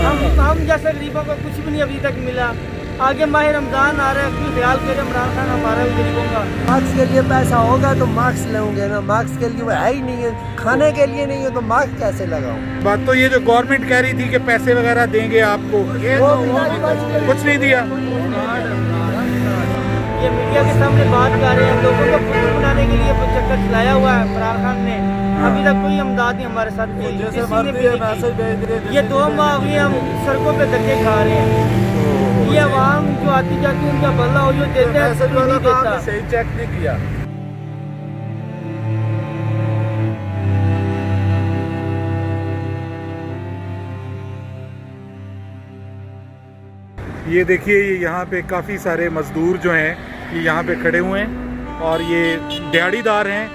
हम जैसे गरीबों को कुछ भी नहीं अभी तक मिला। आगे माह रमज़ान आ रहा है, कोई ख्याल करे इमरान खान हमारा भी गरीबों का। मार्क्स के लिए पैसा होगा तो मार्क्स लेंगे ना, मार्क्स के लिए वो है ही नहीं है, खाने के लिए नहीं है तो मार्क्स कैसे लगाऊं। बात तो ये जो गवर्नमेंट कह रही थी कि पैसे वगैरह देंगे आपको, कुछ नहीं दिया। ये मीडिया के सामने बात कर रहे हैं, लोगों को फुद्दू बनाने के लिए चक्कर चलाया हुआ है इमरान खान ने। अभी तक कोई इमदाद नहीं हमारे साथ की, किसी ने भी नहीं की। ये 2 माह हुए हम सड़कों पे धक्के खा रहे हैं। ये आवाम जो आती जाती उनका भला हो, जो देते हैं कोई नहीं देता। सही चेक नहीं किया। ये देखिए, ये यहाँ पे काफ़ी सारे मज़दूर जो हैं ये यहाँ पे खड़े हुए हैं और ये दिहाड़ीदार हैं।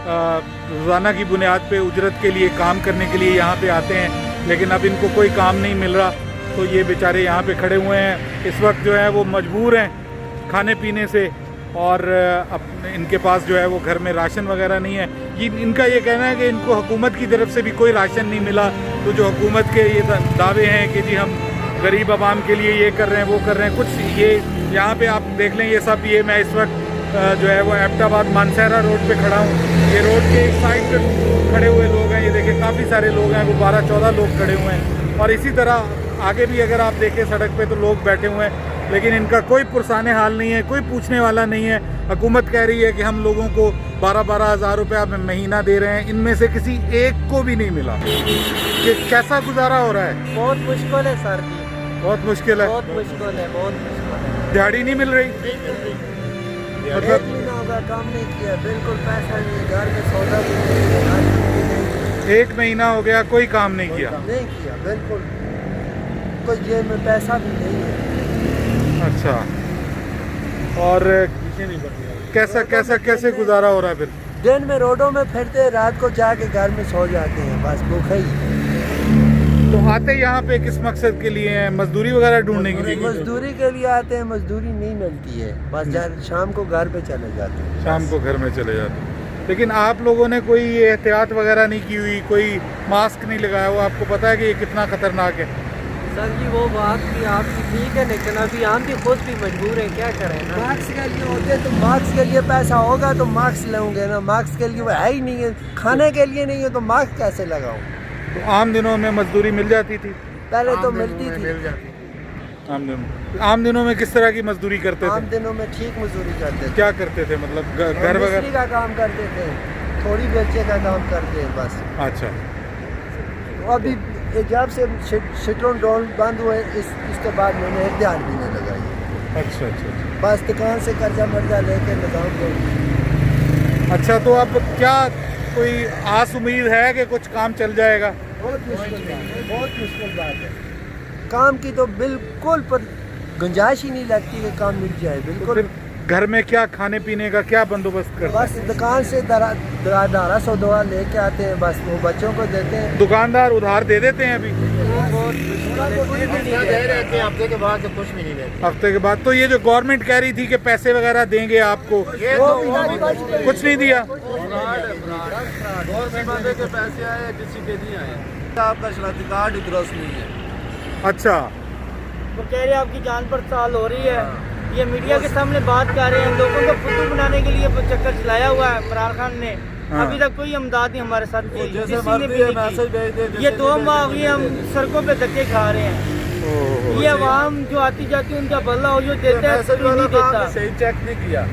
रोज़ाना की बुनियाद पे उजरत के लिए काम करने के लिए यहाँ पे आते हैं, लेकिन अब इनको कोई काम नहीं मिल रहा तो ये बेचारे यहाँ पे खड़े हुए हैं। इस वक्त जो है वो मजबूर हैं खाने पीने से और अब इनके पास जो है वो घर में राशन वगैरह नहीं है। इनका ये कहना है कि इनको हुकूमत की तरफ से भी कोई राशन नहीं मिला। तो जो हुकूमत के ये दावे हैं कि जी हम गरीब आवाम के लिए ये कर रहे हैं वो कर रहे हैं, कुछ ये यहाँ पे आप देख लें, ये सब ये मैं इस वक्त जो है वो एबटाबाद मानसहरा रोड पे खड़ा हूँ। ये रोड के एक साइड पे खड़े हुए लोग हैं, ये देखिए काफ़ी सारे लोग हैं, वो 12-14 लोग खड़े हुए हैं। और इसी तरह आगे भी अगर आप देखें सड़क पे तो लोग बैठे हुए हैं, लेकिन इनका कोई पुरसाने हाल नहीं है, कोई पूछने वाला नहीं है। हुकूमत कह रही है कि हम लोगों को 12-12 हज़ार रुपया महीना दे रहे हैं, इनमें से किसी एक को भी नहीं मिला। कि कैसा गुजारा हो रहा है? बहुत मुश्किल है सर जी, बहुत मुश्किल है, बहुत मुश्किल है, बहुत मुश्किल है। दिहाड़ी नहीं मिल रही। एक महीना होगा काम नहीं किया, बिल्कुल पैसा नहीं है, घर में सौदा भी नहीं है, राशन भी नहीं है। 1 महीना हो गया, कोई काम नहीं किया। नहीं किया, बिल्कुल कोई जेब में पैसा भी नहीं है। अच्छा, और कैसे गुजारा हो रहा है फिर? दिन में रोडों में फिरते, रात को जाके घर में सो जाते हैं, बस भूखे ही। तो आते यहाँ पे किस मकसद के लिए हैं? मजदूरी वगैरह ढूंढने के लिए? मजदूरी के लिए आते हैं, मजदूरी नहीं मिलती है, बस शाम को घर पे चले जाते हैं। शाम को घर में चले जाते हैं। लेकिन आप लोगों ने कोई एहतियात वगैरह नहीं की हुई, कोई मास्क नहीं लगाया हुआ? आपको पता है कि ये कितना खतरनाक है? सर जी वो बात भी आपकी ठीक है, लेकिन अभी हम भी खुद भी मजबूर हैं, क्या करें ना। मार्क्स के लिए होते तो मार्क्स के लिए पैसा होगा तो मार्क्स लेंगे ना, मार्क्स के लिए वो है ही नहीं है, खाने के लिए नहीं है तो मार्क्स कैसे लगाऊं। तो आम दिनों में मजदूरी मिल जाती थी? पहले तो मिलती थी। आम दिनों में किस तरह की मजदूरी करते थे? आम दिनों में ठीक मजदूरी करते थे। क्या करते थे? मतलब घर वगैरह मिस्त्री का काम करते थे, थोड़ी बेचे का काम करते हैं बस। अच्छा, अभी जब से शटरों डोल बंद हुए इसके बाद मैंने एक ध्यान भी नहीं लगाई। अच्छा अच्छा। बस दुकान से कर्जा मर्जा लेके निजाम को। अच्छा, तो अब क्या कोई आस उम्मीद है कि कुछ काम चल जाएगा? बहुत मुश्किल बात है, बहुत मुश्किल बात है। काम की तो बिल्कुल पर गुंजाइश ही नहीं लगती कि काम मिल जाए, तो बिल्कुल। फिर घर में क्या खाने पीने का क्या बंदोबस्त करते बस दुकान से 1200 दवा लेके आते हैं, बस वो बच्चों को देते हैं। हैं? दुकानदार उधार दे देते हैं अभी? हफ्ते के बाद कुछ भी नहीं देते। हफ्ते के बाद? तो ये जो गवर्नमेंट कह रही थी कि पैसे वगैरह देंगे आपको, कुछ नहीं दिया। गवर्नमेंट के पैसे आए, किसी के नहीं आए। आपका शनाख्ती कार्ड ही दुरुस्त नहीं है। अच्छा, वो कह रहे हैं आपकी जान पड़ताल हो रही है। ये मीडिया के सामने बात कर रहे हैं, लोगों को फुद्दू बनाने के लिए चक्कर चलाया हुआ है इमरान खान ने। अभी तक कोई इमदाद नहीं हमारे साथ की, किसी ने भी नहीं की। ये 2 माह हुए हम सड़कों पे धक्के खा रहे हैं। ये आवाम जो आती जाती उनका भला हो, जो देते हैं कोई नहीं देता। सही चेक नहीं किया।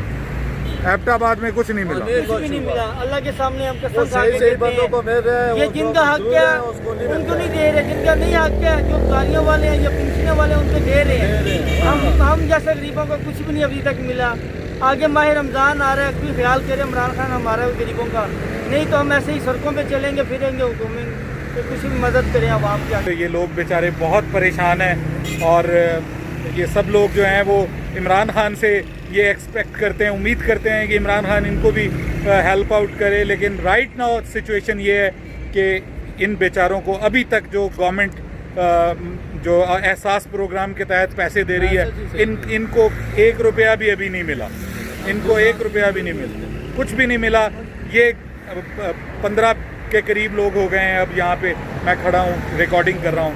एबटाबाद में कुछ नहीं मिला। कुछ भी नहीं मिला। अल्लाह के सामने हम कसम खा के सही कहते बंदों को हैं, मिल रहा है। ये जिनका हक है उनको नहीं दे रहे, जिनका नहीं हक है, जो गाड़ियों वाले हैं या पेंशनों वाले हैं उनको दे रहे हैं। हम जैसे गरीबों को कुछ भी नहीं अभी तक मिला। आगे माह रमज़ान आ रहा है, कोई ख्याल करे इमरान खान हमारा भी गरीबों का। नहीं तो हम ऐसे ही सड़कों पे चलेंगे फिरेंगे, घूमेंगे, तो कुछ भी मदद करें आवाम की। तो ये लोग बेचारे बहुत परेशान हैं और ये सब लोग जो हैं वो इमरान खान से ये एक्सपेक्ट करते हैं, उम्मीद करते हैं कि इमरान खान इनको भी हेल्प आउट करे। लेकिन राइट नाउ सिचुएशन ये है कि इन बेचारों को अभी तक जो गवर्नमेंट जो एहसास प्रोग्राम के तहत पैसे दे रही है, इनको 1 रुपया भी अभी नहीं मिला। इनको 1 रुपया भी नहीं मिला, कुछ भी नहीं मिला। ये 15 के करीब लोग हो गए हैं अब यहाँ पे मैं खड़ा हूँ, रिकॉर्डिंग कर रहा हूँ।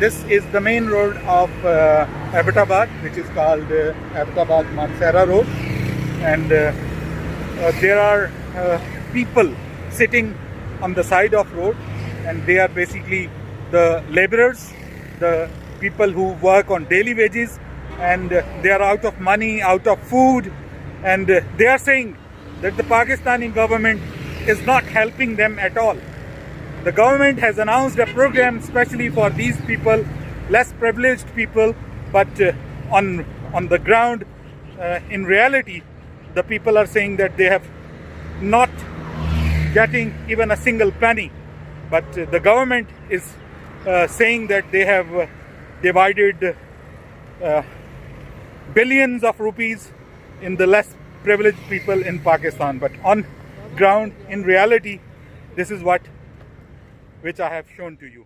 This is the main road of Abbottabad, which is called Abbottabad Mansehra Road, and there are people sitting on the side of road, and they are basically the laborers, the people who work on daily wages, and they are out of money, out of food, and they are saying that the Pakistani government is not helping them at all. The government has announced a program especially for these people, less privileged people, but on the ground, in reality, the people are saying that they have not getting even a single penny. But the government is saying that they have divided billions of rupees in the less privileged people in Pakistan. But on ground, in reality, this is which I have shown to you.